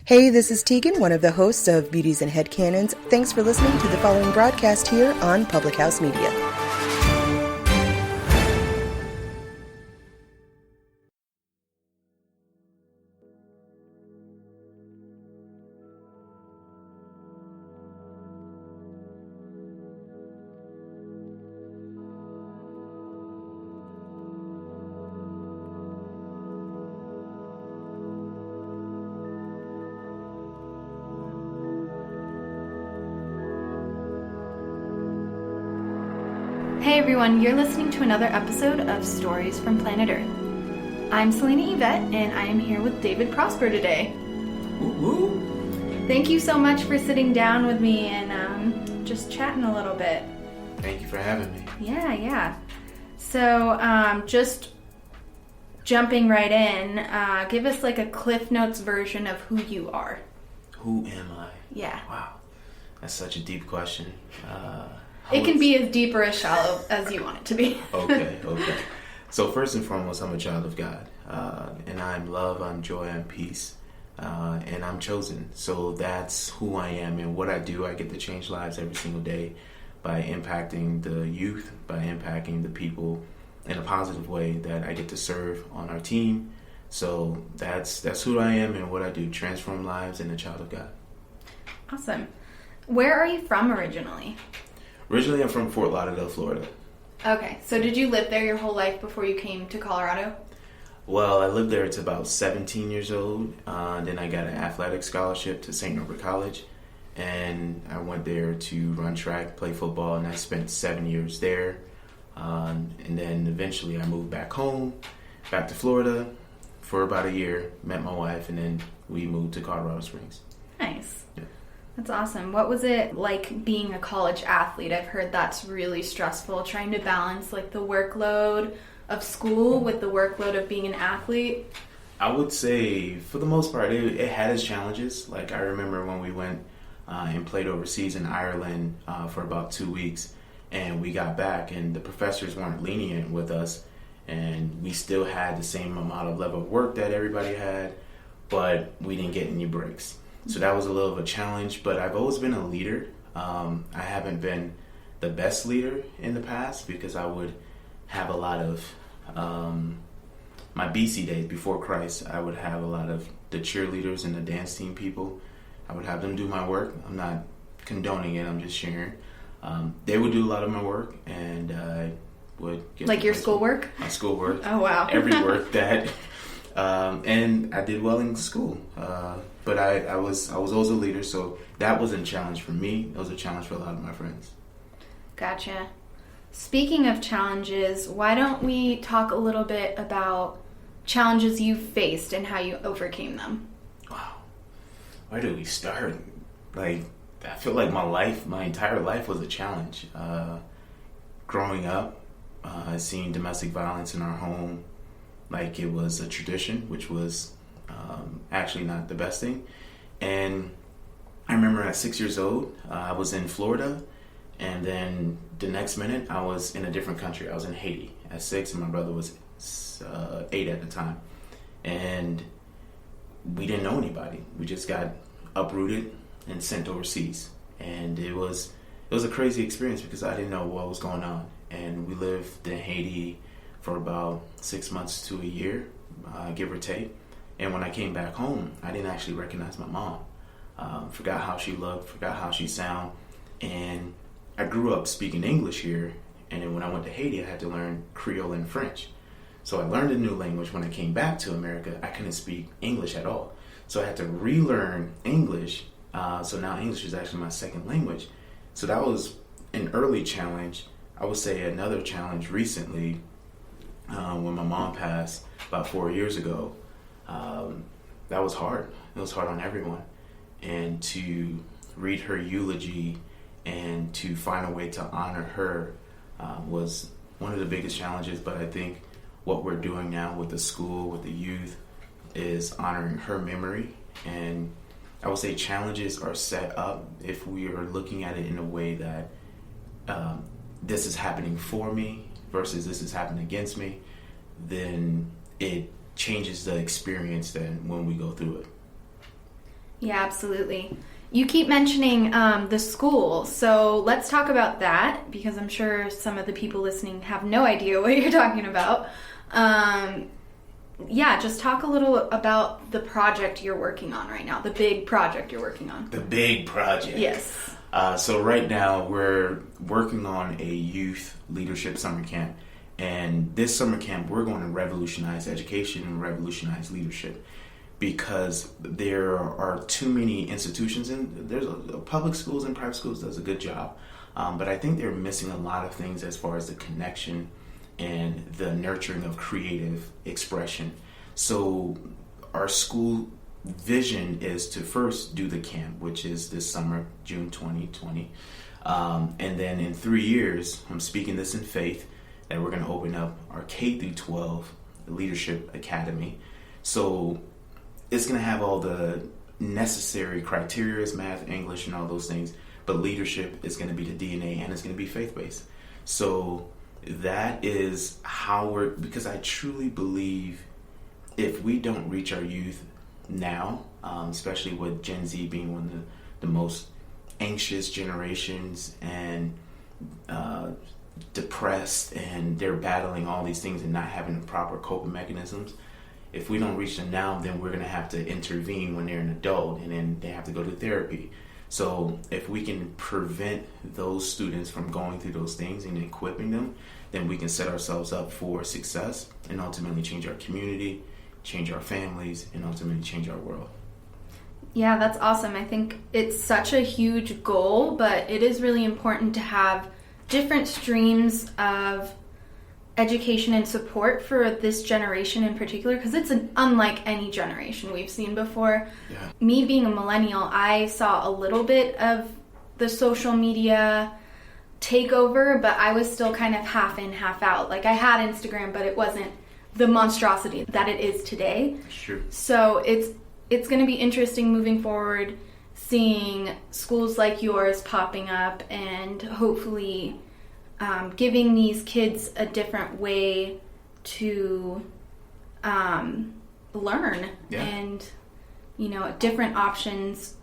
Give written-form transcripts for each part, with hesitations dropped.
Hey, this is Tegan, one of the hosts of Beauties and Headcanons. Thanks for listening to the following broadcast here on Public House Media. Hey everyone, you're listening to another episode of Stories from Planet Earth. I'm Selena Yvette, and I am here with David Prosper today. Woo-hoo. Thank you so much for sitting down with me and just chatting a little bit. Thank you for having me. Yeah. So, just jumping right in, give us like a Cliff Notes version of who you are. Who am I? Yeah. Wow. That's such a deep question. It can be as deep or as shallow as you want it to be. Okay. So first and foremost, I'm a child of God. And I'm love, I'm joy, I'm peace. And I'm chosen. So that's who I am. And what I do, I get to change lives every single day by impacting the youth, by impacting the people in a positive way that I get to serve on our team. So that's who I am and what I do, transform lives and a child of God. Awesome. Where are you from originally? Originally, I'm from Fort Lauderdale, Florida. Okay, so did you live there your whole life before you came to Colorado? Well, I lived there to about 17 years old. Then I got an athletic scholarship to St. Norbert College. And I went there to run track, play football, and I spent 7 years there. And then eventually I moved back home, back to Florida for about a year, met my wife, and then we moved to Colorado Springs. Nice. Yeah. That's awesome. What was it like being a college athlete? I've heard that's really stressful, trying to balance like the workload of school with the workload of being an athlete. I would say for the most part, it had its challenges. Like I remember when we went and played overseas in Ireland for about 2 weeks, and we got back and the professors weren't lenient with us, and we still had the same amount of level of work that everybody had, but we didn't get any breaks. So that was a little of a challenge, but I've always been a leader. I haven't been the best leader in the past because I would have a lot of my BC days before Christ. I would have a lot of the cheerleaders and the dance team people. I would have them do my work. I'm not condoning it, I'm just sharing. They would do a lot of my work, and I would get like your schoolwork? My schoolwork. Oh, wow. Every work that... and I did well in school, but I was always a leader, so that wasn't a challenge for me. It was a challenge for a lot of my friends. Gotcha. Speaking of challenges, why don't we talk a little bit about challenges you faced and how you overcame them? Wow. Where do we start? Like, I feel like my entire life was a challenge. Growing up, seeing domestic violence in our home, like it was a tradition, which was actually not the best thing. And I remember at 6 years old, I was in Florida, and then the next minute I was in a different country. I was in Haiti at 6, and my brother was 8 at the time. And we didn't know anybody. We just got uprooted and sent overseas. And it was a crazy experience because I didn't know what was going on. And we lived in Haiti for about 6 months to a year, give or take. And when I came back home, I didn't actually recognize my mom. Forgot how she looked, forgot how she sounded. And I grew up speaking English here, and then when I went to Haiti, I had to learn Creole and French. So I learned a new language. When I came back to America, I couldn't speak English at all. So I had to relearn English. So now English is actually my second language. So that was an early challenge. I would say another challenge recently, when my mom passed about 4 years ago, that was hard. It was hard on everyone. And to read her eulogy and to find a way to honor her was one of the biggest challenges. But I think what we're doing now with the school, with the youth, is honoring her memory. And I would say challenges are set up if we are looking at it in a way that this is happening for me versus this is happening against me, then it changes the experience then when we go through it. Yeah, absolutely. You keep mentioning the school, so let's talk about that, because I'm sure some of the people listening have no idea what you're talking about. Yeah, just talk a little about the project you're working on right now, the big project you're working on. The big project. Yes. So right now we're working on a youth leadership summer camp. And this summer camp, we're going to revolutionize education and revolutionize leadership, because there are too many institutions, and there's public schools and private schools does a good job. But I think they're missing a lot of things as far as the connection and the nurturing of creative expression. So our school vision is to first do the camp, which is this summer, June 2020. And then in 3 years, I'm speaking this in faith, that we're going to open up our K through 12 Leadership Academy. So it's going to have all the necessary criteria, math, English, and all those things. But leadership is going to be the DNA, and it's going to be faith-based. So that is how because I truly believe if we don't reach our youth now, especially with Gen Z being one of the most anxious generations and depressed, and they're battling all these things and not having the proper coping mechanisms. If we don't reach them now, then we're going to have to intervene when they're an adult, and then they have to go to therapy. So if we can prevent those students from going through those things and equipping them, then we can set ourselves up for success and ultimately change our community, change our families, and ultimately change our world. Yeah, that's awesome. I think it's such a huge goal, but it is really important to have different streams of education and support for this generation in particular, because it's unlike any generation we've seen before. Yeah. Me being a millennial, I saw a little bit of the social media takeover, but I was still kind of half in, half out. Like, I had Instagram, but it wasn't the monstrosity that it is today. Sure. So it's going to be interesting moving forward, seeing schools like yours popping up and hopefully giving these kids a different way to learn. Yeah. And, different options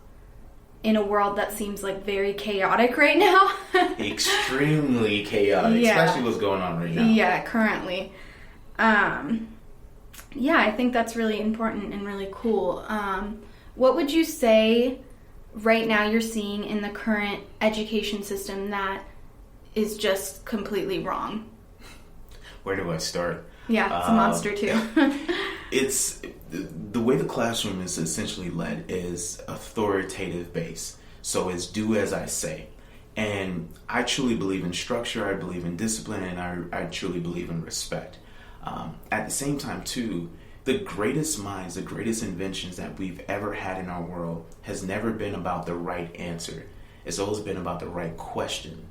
in a world that seems like very chaotic right now. Extremely chaotic, especially what's going on right now. Yeah, currently. Yeah, I think that's really important and really cool. What would you say right now you're seeing in the current education system that is just completely wrong? Where do I start? Yeah, it's a monster too. It's the way the classroom is essentially led is authoritative based. So it's do as I say. And I truly believe in structure, I believe in discipline, and I truly believe in respect. At the same time, too, the greatest minds, the greatest inventions that we've ever had in our world has never been about the right answer. It's always been about the right question.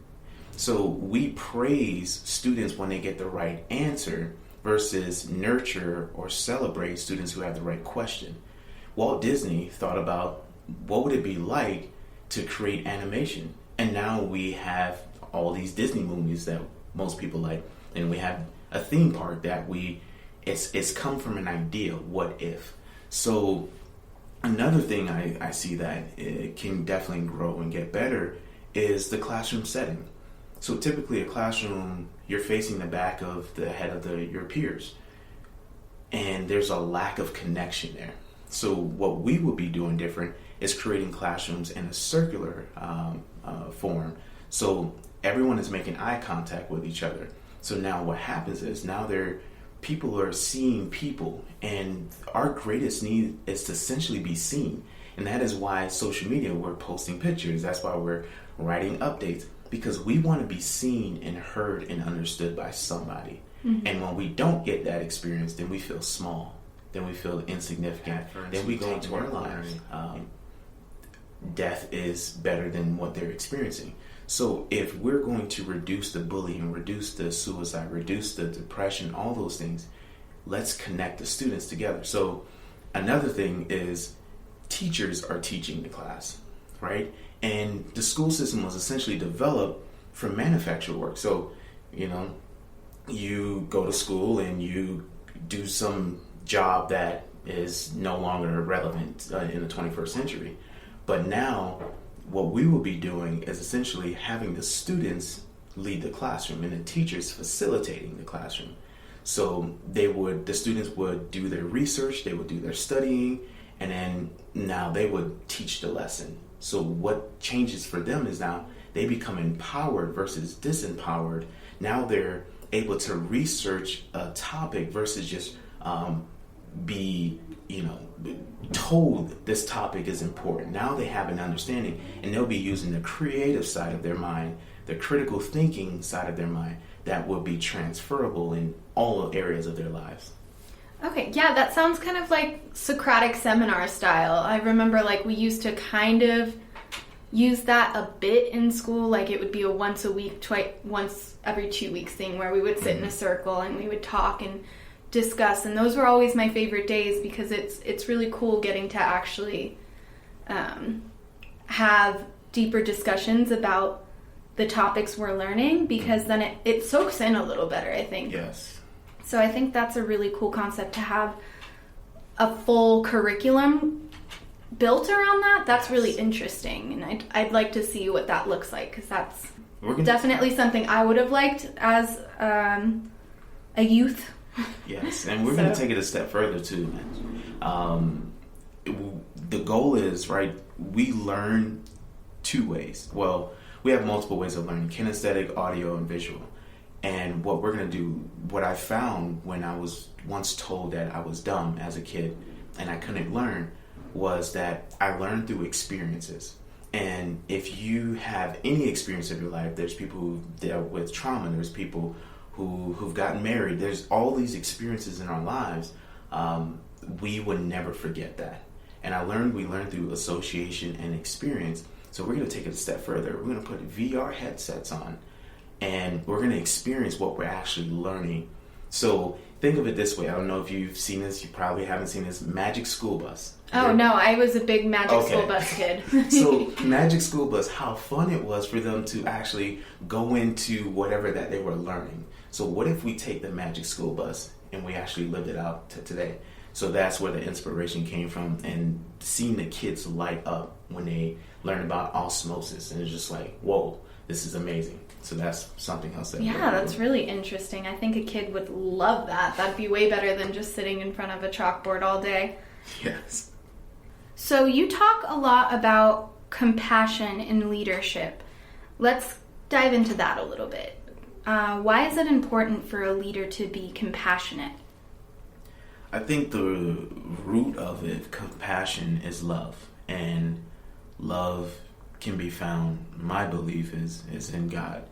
So we praise students when they get the right answer versus nurture or celebrate students who have the right question. Walt Disney thought about what would it be like to create animation. And now we have all these Disney movies that most people like. And we have a theme park that it's come from an idea, what if. So another thing I see that it can definitely grow and get better is the classroom setting. So typically a classroom, you're facing the back of the head of your peers. And there's a lack of connection there. So what we will be doing different is creating classrooms in a circular form. So everyone is making eye contact with each other. So now what happens is people are seeing people, and our greatest need is to essentially be seen. And that is why social media, we're posting pictures. That's why we're writing updates, because we want to be seen and heard and understood by somebody. Mm-hmm. And when we don't get that experience, then we feel small. Then we feel insignificant. Then we go into our lives. Death is better than what they're experiencing. So if we're going to reduce the bullying, reduce the suicide, reduce the depression, all those things, let's connect the students together. So another thing is teachers are teaching the class, right? And the school system was essentially developed for manufactured work. So, you go to school and you do some job that is no longer relevant in the 21st century. But now, what we will be doing is essentially having the students lead the classroom and the teachers facilitating the classroom. So the students would do their research, they would do their studying, and then now they would teach the lesson. So what changes for them is now they become empowered versus disempowered. Now they're able to research a topic versus just be told this topic is important. Now they have an understanding, and they'll be using the creative side of their mind, the critical thinking side of their mind, that will be transferable in all areas of their lives. Okay, yeah, that sounds kind of like Socratic seminar style. I remember we used to kind of use that a bit in school. Like it would be a once every 2 weeks thing where we would sit in a circle and we would talk and discuss. And those were always my favorite days because it's really cool getting to actually have deeper discussions about the topics we're learning, because then it soaks in a little better, I think. Yes. So I think that's a really cool concept to have a full curriculum built around that. That's really interesting, and I'd like to see what that looks like, because that's definitely something I would have liked as a youth. Yes, and we're going to take it a step further too. The goal is, right, we learn two ways. Well, we have multiple ways of learning: kinesthetic, audio, and visual. And what we're going to do, what I found when I was once told that I was dumb as a kid and I couldn't learn, was that I learned through experiences. And if you have any experience of your life, there's people who've dealt with trauma, there's people who've gotten married, there's all these experiences in our lives. We would never forget that. And we learned through association and experience. So we're going to take it a step further. We're going to put VR headsets on, and we're going to experience what we're actually learning. So think of it this way. I don't know if you've seen this. You probably haven't seen this. Magic School Bus. Oh, no. I was a big Magic School Bus kid. So Magic School Bus, how fun it was for them to actually go into whatever that they were learning. So what if we take the Magic School Bus and we actually lived it out to today? So that's where the inspiration came from, and seeing the kids light up when they learn about osmosis, and it's just like, whoa, this is amazing. So that's something else that that's really interesting. I think a kid would love that. That'd be way better than just sitting in front of a chalkboard all day. Yes. So you talk a lot about compassion in leadership. Let's dive into that a little bit. Why is it important for a leader to be compassionate? I think the root of it, compassion, is love. And love can be found, my belief is in God.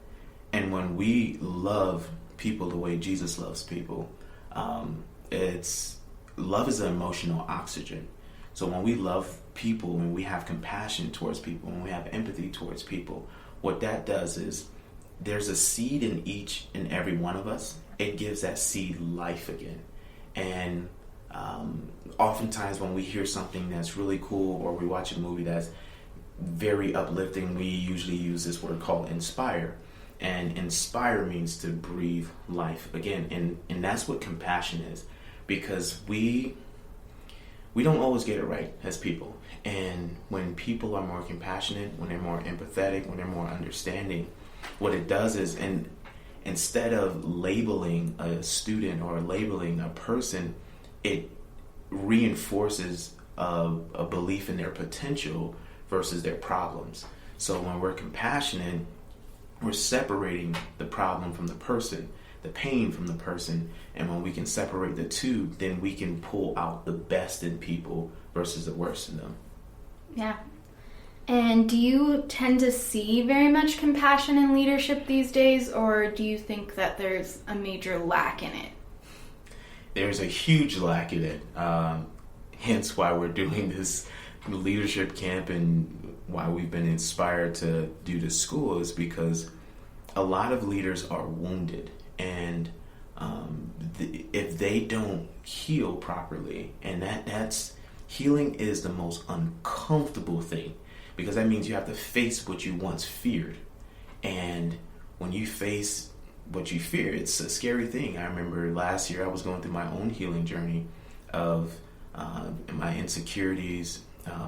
And when we love people the way Jesus loves people, love is an emotional oxygen. So when we love people, when we have compassion towards people, when we have empathy towards people, what that does is there's a seed in each and every one of us. It gives that seed life again. And oftentimes when we hear something that's really cool, or we watch a movie that's very uplifting, we usually use this word called inspire. And inspire means to breathe life again. And that's what compassion is, because we don't always get it right as people. And when people are more compassionate, when they're more empathetic, when they're more understanding, what it does is, and instead of labeling a student or labeling a person, it reinforces a belief in their potential versus their problems. So when we're compassionate, we're separating the problem from the person, the pain from the person. And when we can separate the two, then we can pull out the best in people versus the worst in them. Yeah. And do you tend to see very much compassion in leadership these days, or do you think that there's a major lack in it? There's a huge lack in it. Hence why we're doing this leadership camp, and why we've been inspired to do this school, is because a lot of leaders are wounded, and if they don't heal properly, and that's healing is the most uncomfortable thing, because that means you have to face what you once feared. And when you face what you fear, it's a scary thing. I remember last year I was going through my own healing journey of my insecurities,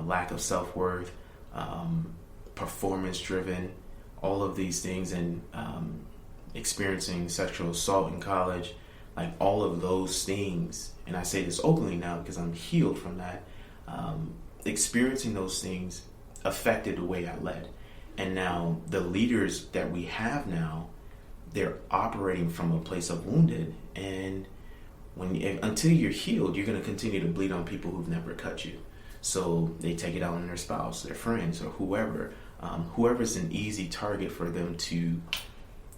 lack of self-worth, performance-driven, all of these things, and experiencing sexual assault in college, like all of those things, and I say this openly now because I'm healed from that, experiencing those things affected the way I led. And now the leaders that we have now, they're operating from a place of wounded, and until you're healed, you're going to continue to bleed on people who've never cut you. So they take it out on their spouse, their friends, or whoever's an easy target for them to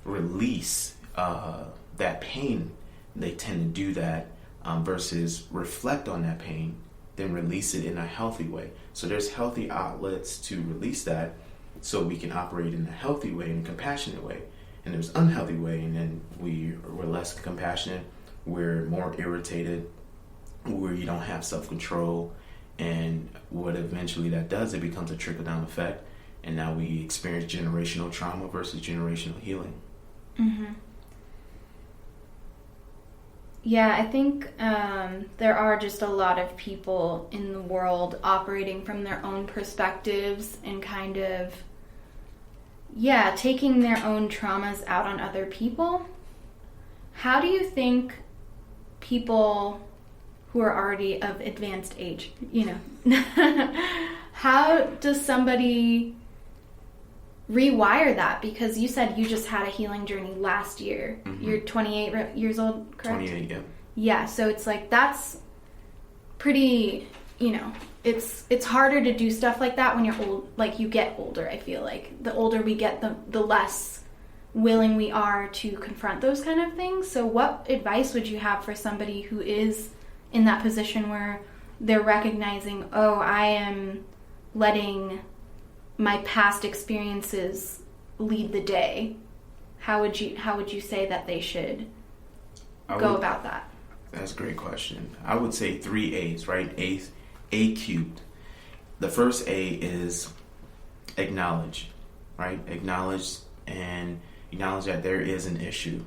release that pain. They tend to do that versus reflect on that pain, then release it in a healthy way. So there's healthy outlets to release that, so we can operate in a healthy way, in a compassionate way. And there's unhealthy way, and then we're less compassionate, we're more irritated, where you don't have self-control, and what eventually that does, it becomes a trickle-down effect, and now we experience generational trauma versus generational healing. Mm-hmm. Yeah, I think there are just a lot of people in the world operating from their own perspectives and kind of, taking their own traumas out on other people. How do you think people who are already of advanced age, how does somebody rewire that? Because you said you just had a healing journey last year. Mm-hmm. You're 28 years old, correct? 28, yeah. Yeah, so it's like that's pretty, it's harder to do stuff like that when you're old, like you get older. I feel like the older we get, the less willing we are to confront those kind of things. So what advice would you have for somebody who is in that position where they're recognizing, I am letting my past experiences lead the day? How would you say that they should go about that? That's a great question. I would say 3 A's, right? A cubed. The first A is acknowledge, right? Acknowledge that there is an issue.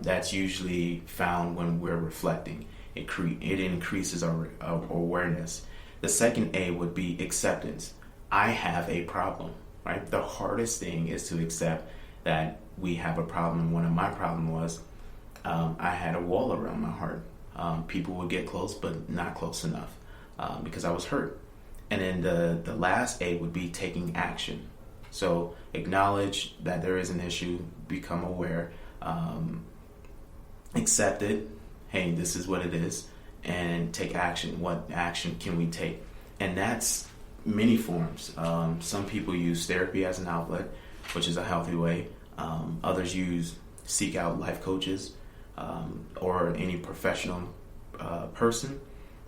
That's usually found when we're reflecting. It increases our awareness. The second A would be acceptance. I have a problem, right? The hardest thing is to accept that we have a problem. One of my problems was I had a wall around my heart. People would get close, but not close enough because I was hurt. And then the last A would be taking action. So acknowledge that there is an issue, become aware, accept it. Hey, this is what it is, and take action. What action can we take? And that's many forms. Some people use therapy as an outlet, which is a healthy way. Others seek out life coaches or any professional person.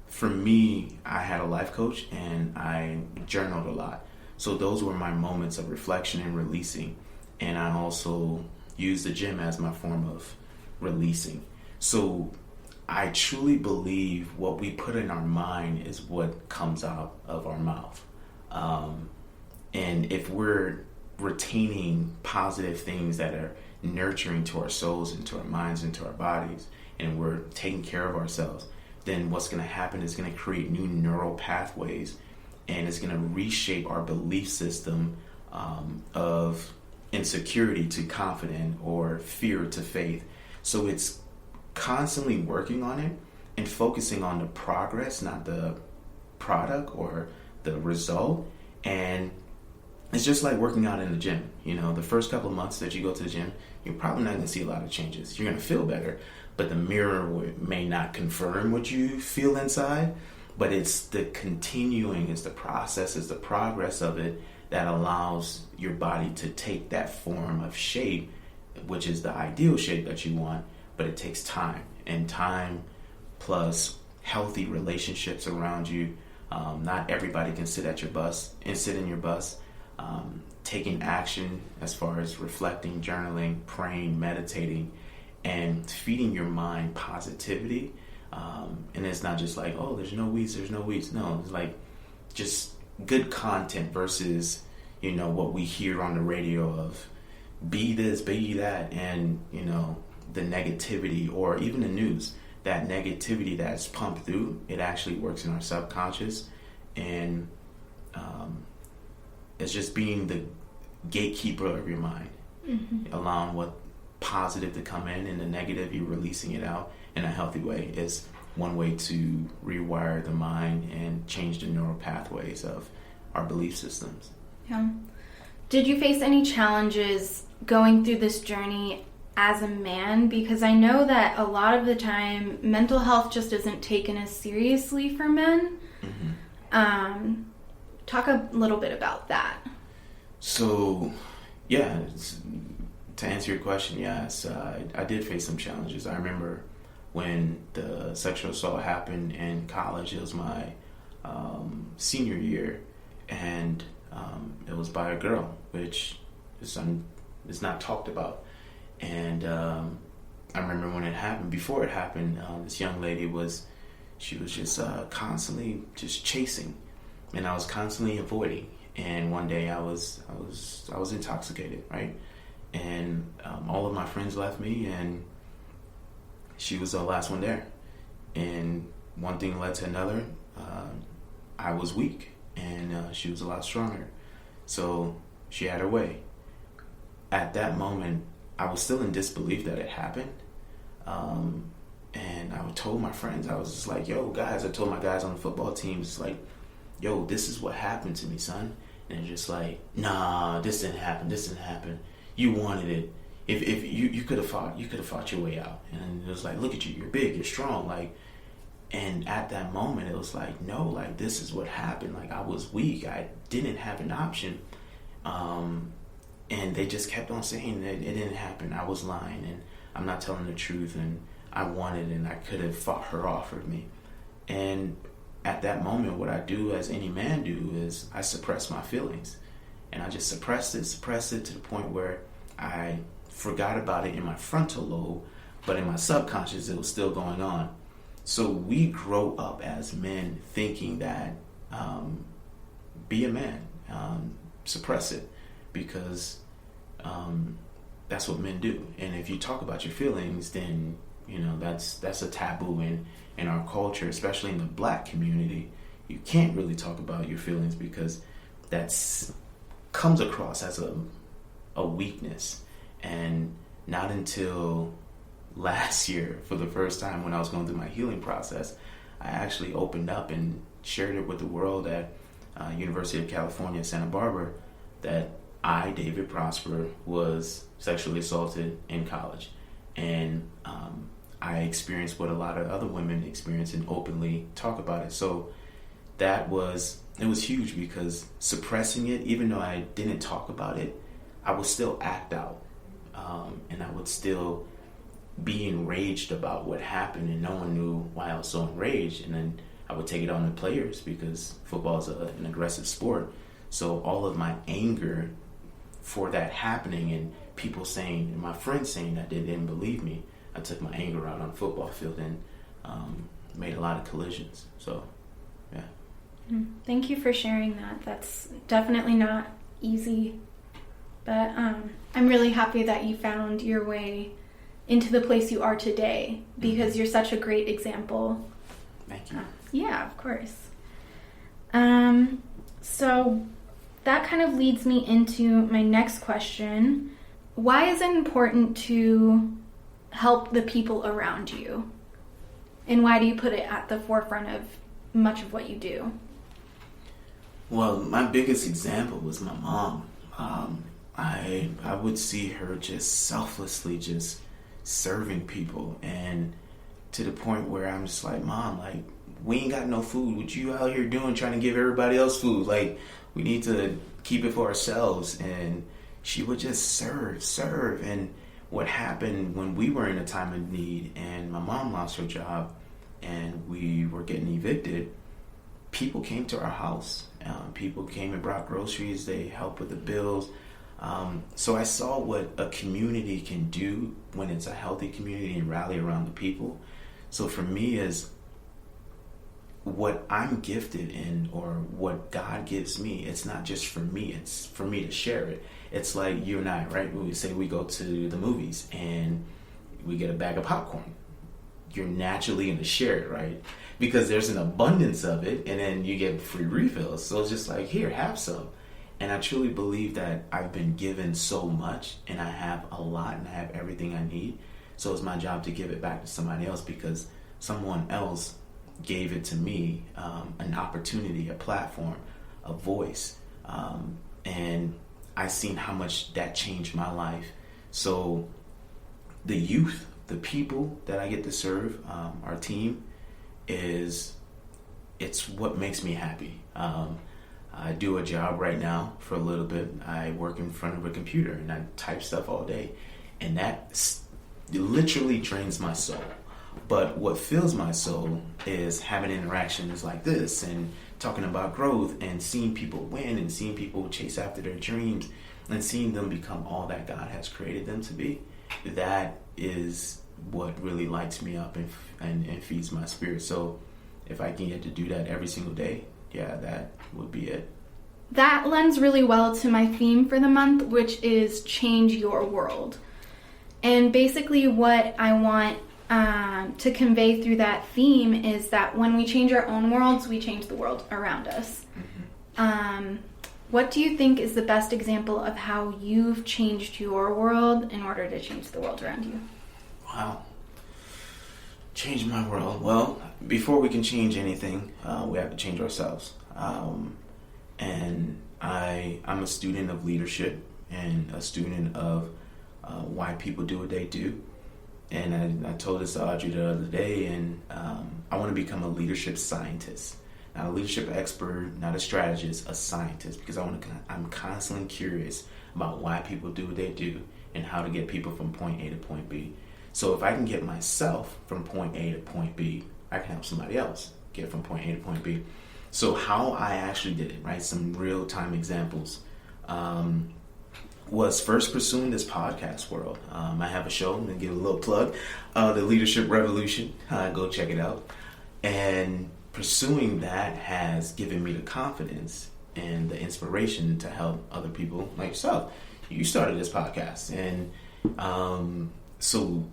For me, I had a life coach and I journaled a lot. So those were my moments of reflection and releasing. And I also used the gym as my form of releasing. So I truly believe what we put in our mind is what comes out of our mouth. And if we're retaining positive things that are nurturing to our souls and to our minds and to our bodies, and we're taking care of ourselves, then what's going to happen is going to create new neural pathways, and it's going to reshape our belief system of insecurity to confident or fear to faith. So it's constantly working on it and focusing on the progress, not the product or the result. And it's just like working out in the gym. The first couple of months that you go to the gym, you're probably not going to see a lot of changes. You're going to feel better, but the mirror may not confirm what you feel inside. But it's the continuing, it's the process, it's the progress of it that allows your body to take that form of shape, which is the ideal shape that you want. But it takes time, and time plus healthy relationships around you. Not everybody can sit in your bus. Taking action as far as reflecting, journaling, praying, meditating, and feeding your mind positivity. And it's not just like, there's no weeds. No, it's like just good content versus, what we hear on the radio of be this, be that, and, the negativity, or even the news. that negativity that's pumped through, it actually works in our subconscious, and it's just being the gatekeeper of your mind, allowing what positive to come in, and the negative, you're releasing it out in a healthy way, is one way to rewire the mind and change the neural pathways of our belief systems. Yeah. Did you face any challenges going through this journey as a man? Because I know that a lot of the time mental health just isn't taken as seriously for men. Talk a little bit about that. So, yeah, to answer your question, yes, I did face some challenges. I remember when the sexual assault happened in college. It was my senior year, and it was by a girl, which is not talked about. And I remember when it happened. Before it happened, this young lady was just constantly just chasing, and I was constantly avoiding. And one day I was intoxicated, right? And all of my friends left me, and she was the last one there. And one thing led to another. I was weak, and she was a lot stronger. So she had her way. At that moment, I was still in disbelief that it happened. And I told my friends, I was just like, yo, guys, I told my guys on the football team, it's like, yo, this is what happened to me, son. And they're just like, nah, this didn't happen. You wanted it. If you could have fought your way out. And it was like, look at you, you're big, you're strong. Like, and at that moment, it was like, no, like, this is what happened. Like, I was weak. I didn't have an option. And they just kept on saying that it didn't happen. I was lying, and I'm not telling the truth, and I wanted, and I could have fought her off of me. And at that moment, what I do, as any man do, is I suppress my feelings. And I just suppressed it to the point where I forgot about it in my frontal lobe, but in my subconscious, it was still going on. So we grow up as men thinking that be a man, suppress it, because that's what men do. And if you talk about your feelings, then that's a taboo in our culture, especially in the Black community. You can't really talk about your feelings because that's comes across as a weakness. And not until last year, for the first time when I was going through my healing process, I actually opened up and shared it with the world at University of California, Santa Barbara, that I, David Prosper, was sexually assaulted in college. And I experienced what a lot of other women experience and openly talk about it. So it was huge, because suppressing it, even though I didn't talk about it, I would still act out. And I would still be enraged about what happened, and no one knew why I was so enraged. And then I would take it on the players, because football is an aggressive sport. So all of my anger for that happening, and people saying, and my friends saying that they didn't believe me, I took my anger out on the football field and made a lot of collisions. So, yeah. Thank you for sharing that. That's definitely not easy, but I'm really happy that you found your way into the place you are today, because you're such a great example. Thank you. Yeah, of course. So that kind of leads me into my next question. Why is it important to help the people around you? And why do you put it at the forefront of much of what you do? Well, my biggest example was my mom. I would see her just selflessly just serving people, and to the point where I'm just like, Mom, like, we ain't got no food. What you out here doing trying to give everybody else food? Like, we need to keep it for ourselves. And she would just serve. And what happened when we were in a time of need and my mom lost her job and we were getting evicted, people came to our house. People came and brought groceries. They helped with the bills. So I saw what a community can do when it's a healthy community and rally around the people. So for me, is what I'm gifted in, or what God gives me, it's not just for me, it's for me to share it. It's like you and I, right? When we say we go to the movies and we get a bag of popcorn. you're naturally going to share it, right? Because there's an abundance of it, and then you get free refills. So it's just like, here, have some. And I truly believe that I've been given so much, and I have a lot, and I have everything I need. So it's my job to give it back to somebody else, because someone else gave it to me, an opportunity, a platform, a voice. And I seen how much that changed my life. So the youth, the people that I get to serve, our team, it's what makes me happy. I do a job right now for a little bit. I work in front of a computer and I type stuff all day, and that literally drains my soul. But what fills my soul is having interactions like this and talking about growth and seeing people win and seeing people chase after their dreams and seeing them become all that God has created them to be. That is what really lights me up and feeds my spirit. So if I can get to do that every single day, yeah, that would be it. That lends really well to my theme for the month, which is change your world. And basically what I want to convey through that theme is that when we change our own worlds, we change the world around us. Mm-hmm. What do you think is the best example of how you've changed your world in order to change the world around you? Wow. Change my world. Well, before we can change anything, we have to change ourselves. And I'm a student of leadership and a student of why people do what they do. And I told this to Audrey the other day, and I want to become a leadership scientist. Not a leadership expert, not a strategist, a scientist, because I'm constantly curious about why people do what they do and how to get people from point A to point B. So if I can get myself from point A to point B, I can help somebody else get from point A to point B. So how I actually did it, right? Some real-time examples. Was first pursuing this podcast world. I have a show, I'm going to give a little plug, the Leadership Revolution. Go check it out. And pursuing that has given me the confidence and the inspiration to help other people like yourself. You started this podcast, and so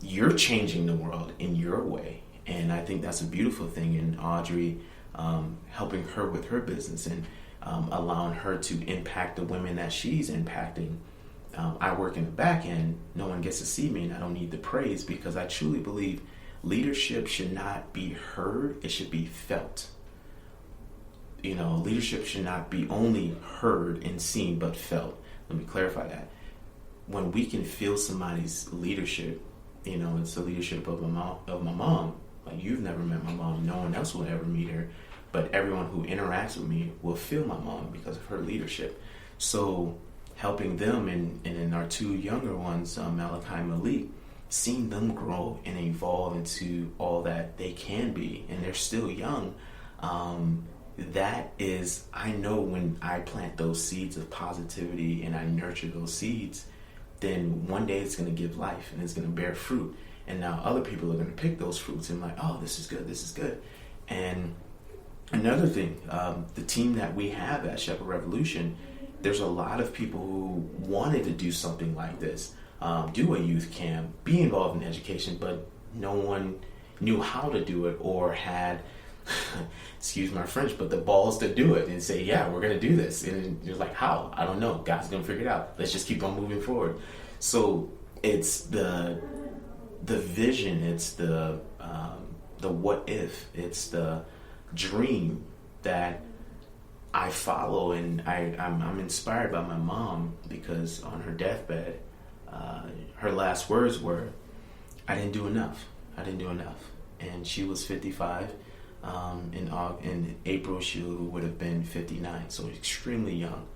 you're changing the world in your way. And I think that's a beautiful thing. And Audrey, helping her with her business and allowing her to impact the women that she's impacting. I work in the back end. No one gets to see me, and I don't need the praise, because I truly believe leadership should not be heard. It should be felt. Leadership should not be only heard and seen, but felt. Let me clarify that. When we can feel somebody's leadership, it's the leadership of my mom. Like, you've never met my mom. No one else will ever meet her. But everyone who interacts with me will feel my mom because of her leadership. So helping them and in our two younger ones, Malachi and Malik, seeing them grow and evolve into all that they can be, and they're still young, that is, I know when I plant those seeds of positivity and I nurture those seeds, then one day it's going to give life and it's going to bear fruit. And now other people are going to pick those fruits and like, oh, this is good. And another thing, the team that we have at Shepard Revolution, there's a lot of people who wanted to do something like this, do a youth camp, be involved in education, but no one knew how to do it or had, excuse my French, but the balls to do it and say, yeah, we're going to do this. And you're like, how? I don't know. God's going to figure it out. Let's just keep on moving forward. So it's the vision, it's the what if, it's the dream that I follow, and I'm inspired by my mom, because on her deathbed, her last words were, I didn't do enough. And she was 55. In April, she would have been 59, so extremely young.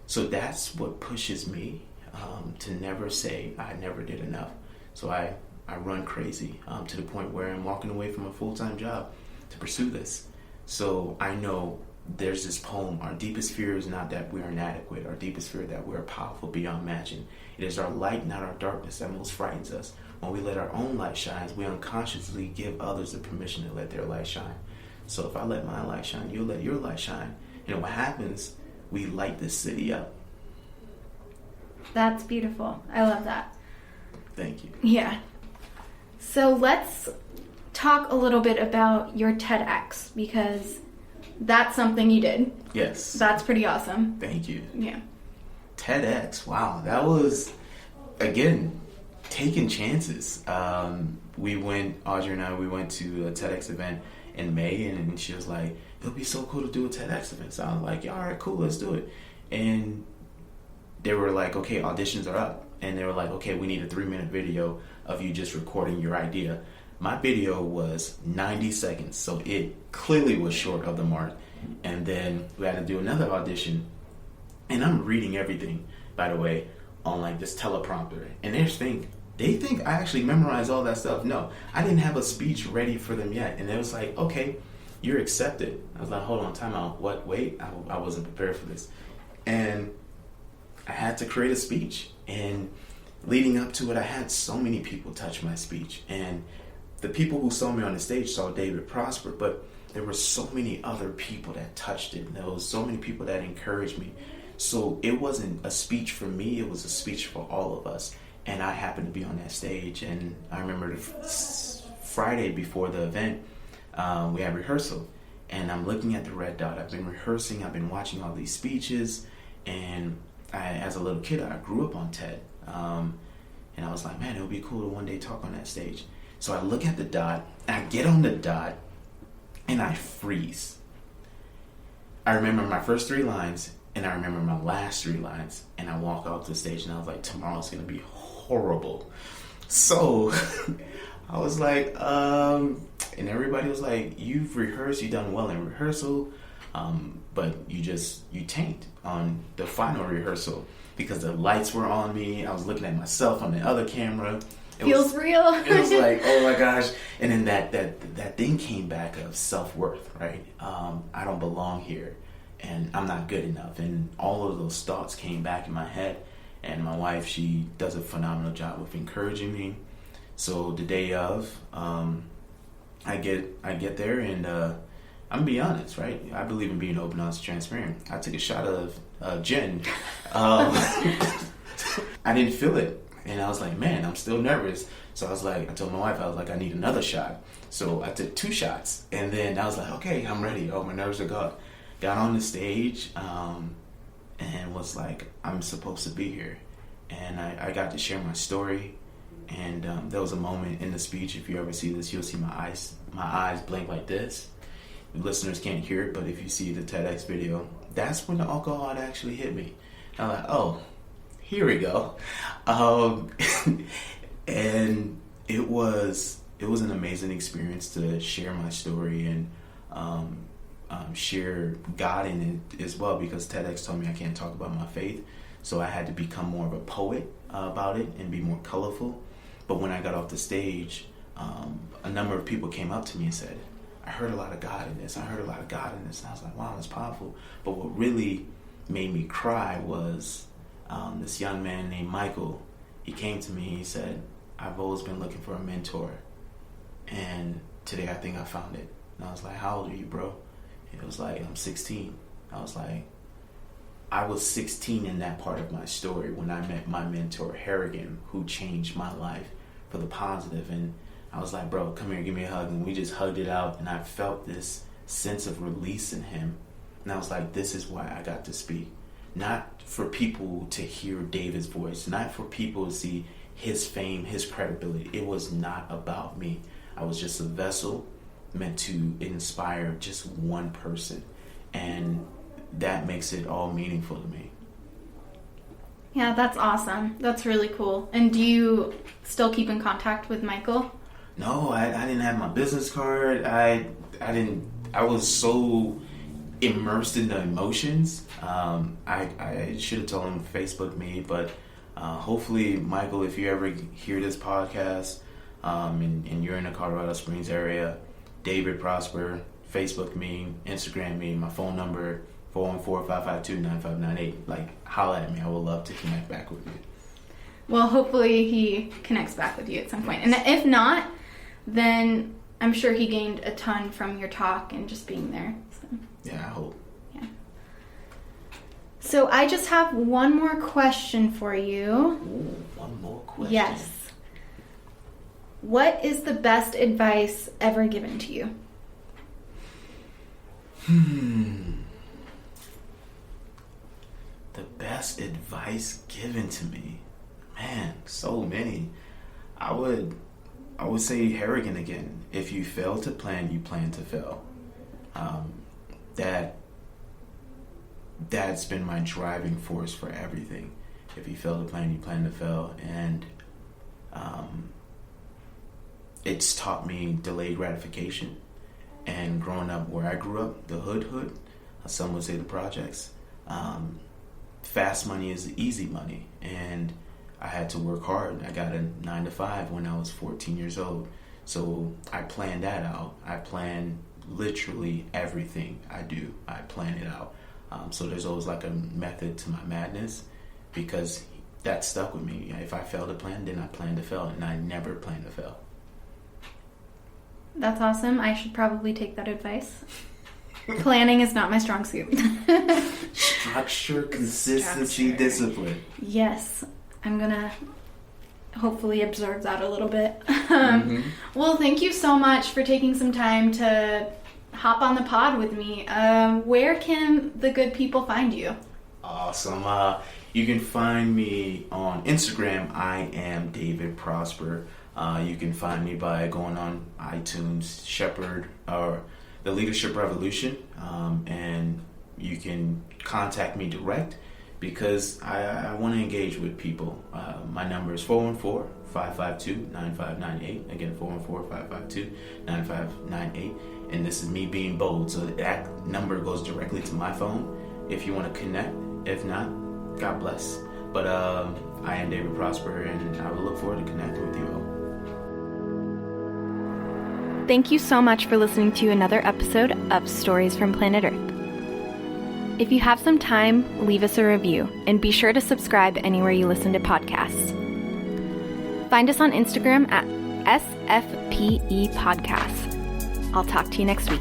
So that's what pushes me to never say I never did enough. So I run crazy to the point where I'm walking away from a full-time job to pursue this. So I know there's this poem, our deepest fear is not that we are inadequate, our deepest fear that we are powerful beyond matching. It is our light, not our darkness, that most frightens us. When we let our own light shine, we unconsciously give others the permission to let their light shine. So if I let my light shine, you'll let your light shine. And what happens, we light this city up. That's beautiful. I love that. Thank you. Yeah. So let's talk a little bit about your TedX, because that's something you did. Yes. That's pretty awesome. Thank you. Yeah. TedX, wow, that was, again, taking chances. Audrey and I, we went to a TEDx event in May, and she was like, it'll be so cool to do a TEDx event. So I was like, yeah, all right, cool, let's do it. And they were like, okay, auditions are up. And they were like, okay, we need a 3-minute video of you just recording your idea. My video was 90 seconds, so it clearly was short of the mark. And then we had to do another audition. And I'm reading everything, by the way, on like this teleprompter. And they think I actually memorized all that stuff. No, I didn't have a speech ready for them yet. And it was like, okay, you're accepted. I was like, hold on, time out. What? Wait, I wasn't prepared for this. And I had to create a speech. And leading up to it, I had so many people touch my speech. And the people who saw me on the stage saw David Prosper, but there were so many other people that touched it. And there was so many people that encouraged me. So it wasn't a speech for me, it was a speech for all of us. And I happened to be on that stage. And I remember the Friday before the event, we had rehearsal. And I'm looking at the red dot. I've been rehearsing, I've been watching all these speeches. And as a little kid, I grew up on TED. And I was like, man, it would be cool to one day talk on that stage. So I look at the dot, and I get on the dot, and I freeze. I remember my first 3 lines, and I remember my last 3 lines, and I walk off the stage, and I was like, tomorrow's going to be horrible. So I was like, and everybody was like, you've rehearsed, you've done well in rehearsal, but you tanked on the final rehearsal because the lights were on me. I was looking at myself on the other camera. Feels real. It was like, oh my gosh. And then that thing came back of self-worth, right? I don't belong here, and I'm not good enough. And all of those thoughts came back in my head. And my wife, she does a phenomenal job of encouraging me. So the day of, I get there, and I'm gonna be honest, right? I believe in being open, honest, transparent. I took a shot of gin. I didn't feel it. And I was like, man, I'm still nervous. So I told my wife, I was like, I need another shot. So I took 2 shots. And then I was like, okay, I'm ready. Oh, my nerves are gone. Got on the stage and was like, I'm supposed to be here. And I got to share my story. And there was a moment in the speech, if you ever see this, you'll see my eyes blink like this. The listeners can't hear it, but if you see the TEDx video, that's when the alcohol had actually hit me. I'm like, oh, here we go. And it was an amazing experience to share my story and share God in it as well, because TEDx told me I can't talk about my faith. So I had to become more of a poet about it and be more colorful. But when I got off the stage, a number of people came up to me and said, I heard a lot of God in this. I heard a lot of God in this. And I was like, wow, that's powerful. But what really made me cry was this young man named Michael. He came to me, he said, I've always been looking for a mentor, and today I think I found it. And I was like, how old are you, bro? It was like, I'm 16. I was like, I was 16 in that part of my story when I met my mentor, Harrigan, who changed my life for the positive. And I was like, bro, come here, give me a hug. And we just hugged it out, and I felt this sense of release in him. And I was like, this is why I got to speak. Not for people to hear David's voice, not for people to see his fame, his credibility. It was not about me. I was just a vessel meant to inspire just one person. And that makes it all meaningful to me. Yeah, that's awesome. That's really cool. And do you still keep in contact with Michael? No, I didn't have my business card. I was so immersed in the emotions. I should have told him Facebook me, but hopefully, Michael, if you ever hear this podcast and you're in the Colorado Springs area, David Prosper, Facebook me, Instagram me, my phone number 414-552-9598. Like, holla at me. I would love to connect back with you. Well, hopefully he connects back with you at some point. And if not, then I'm sure he gained a ton from your talk and just being there. So. Yeah, I hope. Yeah. So I just have one more question for you. Ooh, one more question. Yes. What is the best advice ever given to you? The best advice given to me, man, so many. I would say Harrigan again. If you fail to plan, you plan to fail. That's been my driving force for everything. If you fail to plan, you plan to fail, and it's taught me delayed gratification. And growing up where I grew up, the hood, some would say the projects, fast money is easy money, and I had to work hard. I got a 9 to 5 when I was 14 years old, so I planned that out. I plan literally everything I do. I plan it out. So there's always like a method to my madness, because that stuck with me. If I fail to plan, then I plan to fail, and I never plan to fail. That's awesome. I should probably take that advice. Planning is not my strong suit. Structure, consistency, discipline. Yes. I'm going to hopefully observe that a little bit. Well, thank you so much for taking some time to hop on the pod with me. Where can the good people find you? Awesome. You can find me on Instagram. I am David Prosper. You can find me by going on iTunes, Shepard, or the Leadership Revolution, and you can contact me direct, because I want to engage with people. My number is 414-552-9598. Again, 414-552-9598. And this is me being bold, so that number goes directly to my phone if you want to connect. If not, God bless. But I am David Prosper, and I will look forward to connecting with you all. Thank you so much for listening to another episode of Stories from Planet Earth. If you have some time, leave us a review, and be sure to subscribe anywhere you listen to podcasts. Find us on Instagram at SFPE Podcasts. I'll talk to you next week.